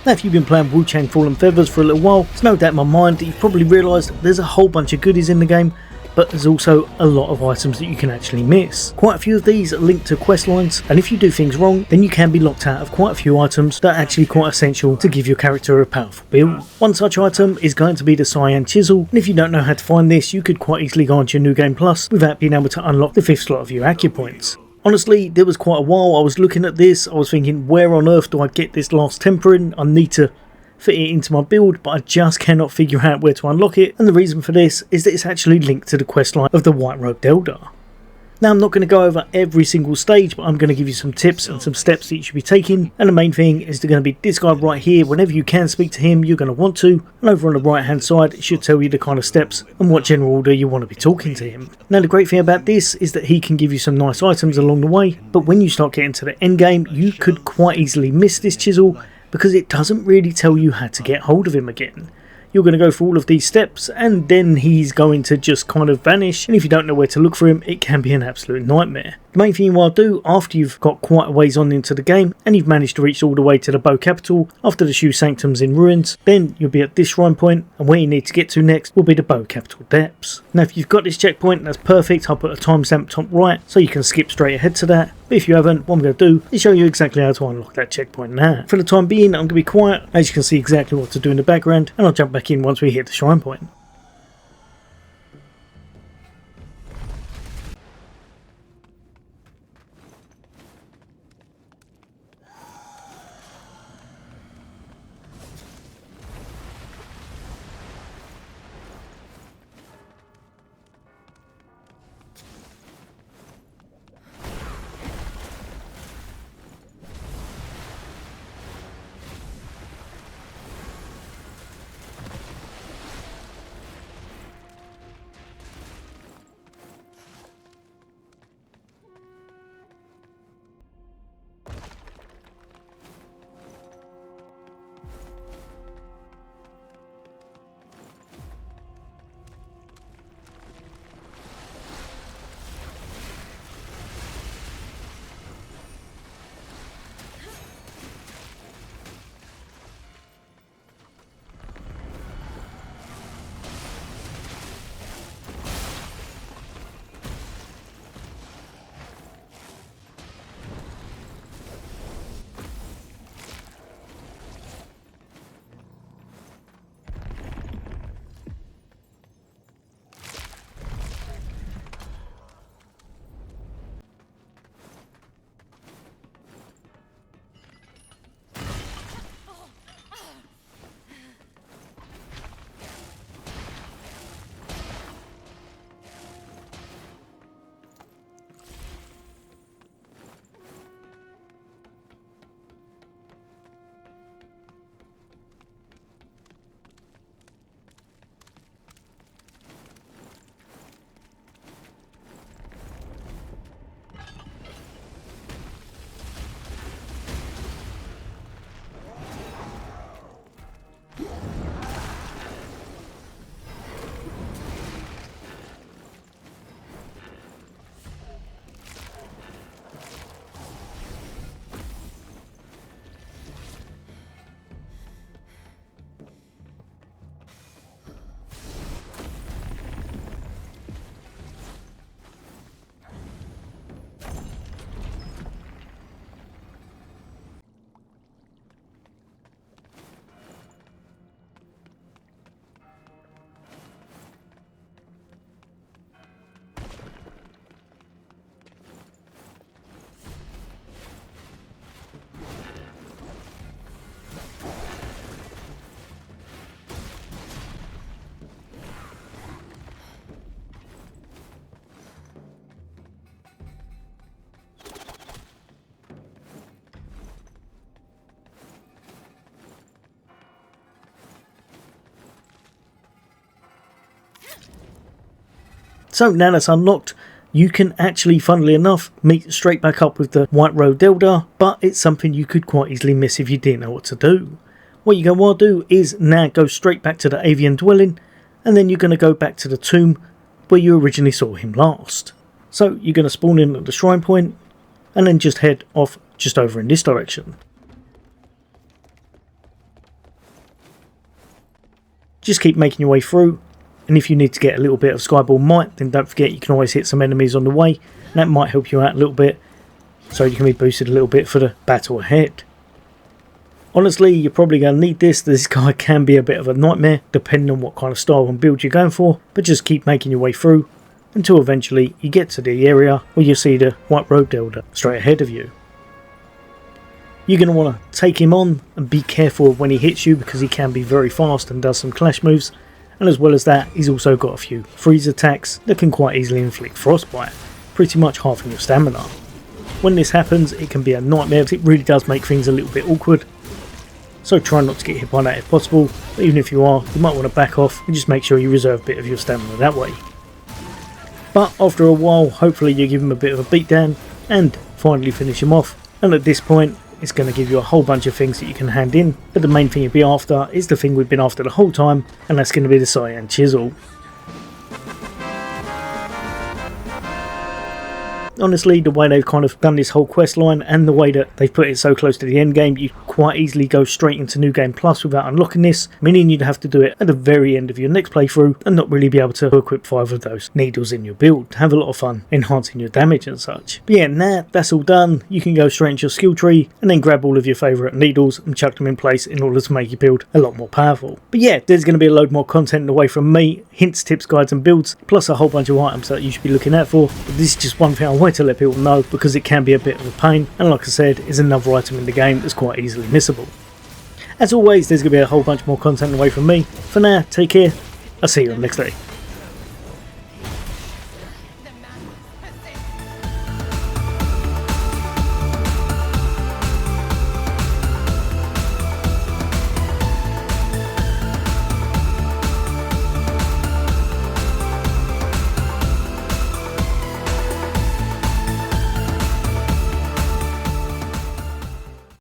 Now if you've been playing Wuchang Fallen Feathers for a little while, it's no doubt in my mind that you've probably realised there's a whole bunch of goodies in the game, but there's also a lot of items that you can actually miss. Quite a few of these are linked to quest lines, and if you do things wrong, then you can be locked out of quite a few items that are actually quite essential to give your character a powerful build. One such item is going to be the Cyan Chisel, and if you don't know how to find this, you could quite easily go onto your New Game Plus without being able to unlock the 5th slot of your Acupoints. Honestly, there was quite a while I was looking at this, I was thinking, where on earth do I get this last tempering? I need to fit it into my build, but I just cannot figure out where to unlock it, and the reason for this is that it's actually linked to the questline of the White Robed Elder. Now I'm not going to go over every single stage, but I'm going to give you some tips and some steps that you should be taking, and the main thing is going to be this guy right here. Whenever you can speak to him, you're going to want to, and over on the right hand side it should tell you the kind of steps and what general order you want to be talking to him. Now the great thing about this is that he can give you some nice items along the way, but when you start getting to the end game you could quite easily miss this chisel because it doesn't really tell you how to get hold of him again. You're going to go through all of these steps and then he's going to just kind of vanish, and if you don't know where to look for him it can be an absolute nightmare. The main thing you want to do after you've got quite a ways on into the game and you've managed to reach all the way to the Bow Capital after the Shoe Sanctum's in ruins, then you'll be at this shrine point, and where you need to get to next will be the Bow Capital depths. Now if you've got this checkpoint, that's perfect. I'll put a timestamp top right so you can skip straight ahead to that, but if you haven't, what I'm going to do is show you exactly how to unlock that checkpoint now. For the time being I'm going to be quiet, as you can see exactly what to do in the background, and I'll jump back in once we hit the shrine point. So now that's unlocked, you can actually, funnily enough, meet straight back up with the White Robed Elder, but it's something you could quite easily miss if you didn't know what to do. What you're going to want to do is now go straight back to the Avian Dwelling, and then you're going to go back to the tomb where you originally saw him last. So you're going to spawn in at the shrine point, and then just head off just over in this direction. Just keep making your way through, and if you need to get a little bit of Skyball Might, then don't forget you can always hit some enemies on the way, and that might help you out a little bit, so you can be boosted a little bit for the battle ahead. Honestly, you're probably going to need this guy can be a bit of a nightmare depending on what kind of style and build you're going for, but just keep making your way through until eventually you get to the area where you see the White Robed Elder straight ahead of you. You're going to want to take him on and be careful when he hits you because he can be very fast and does some clash moves, and as well as that he's also got a few freeze attacks that can quite easily inflict frostbite, pretty much halving your stamina. When this happens it can be a nightmare because it really does make things a little bit awkward, so try not to get hit by that if possible, but even if you are, you might want to back off and just make sure you reserve a bit of your stamina that way. But after a while hopefully you give him a bit of a beatdown and finally finish him off, and at this point it's going to give you a whole bunch of things that you can hand in, but the main thing you'll be after is the thing we've been after the whole time, and that's going to be the Cyan Chisel. Honestly, the way they've kind of done this whole quest line and the way that they've put it so close to the end game, you quite easily go straight into New Game Plus without unlocking this, meaning you'd have to do it at the very end of your next playthrough and not really be able to equip 5 of those needles in your build. Have a lot of fun enhancing your damage and such. But yeah, now that's all done, you can go straight into your skill tree and then grab all of your favourite needles and chuck them in place in order to make your build a lot more powerful. But yeah, there's going to be a load more content away from me, hints, tips, guides and builds, plus a whole bunch of items that you should be looking out for. But this is just one thing I wanted to let people know because it can be a bit of a pain, and like I said, is another item in the game that's quite easily missable. As always, there's going to be a whole bunch more content away from me. For now, take care, I'll see you on the next day.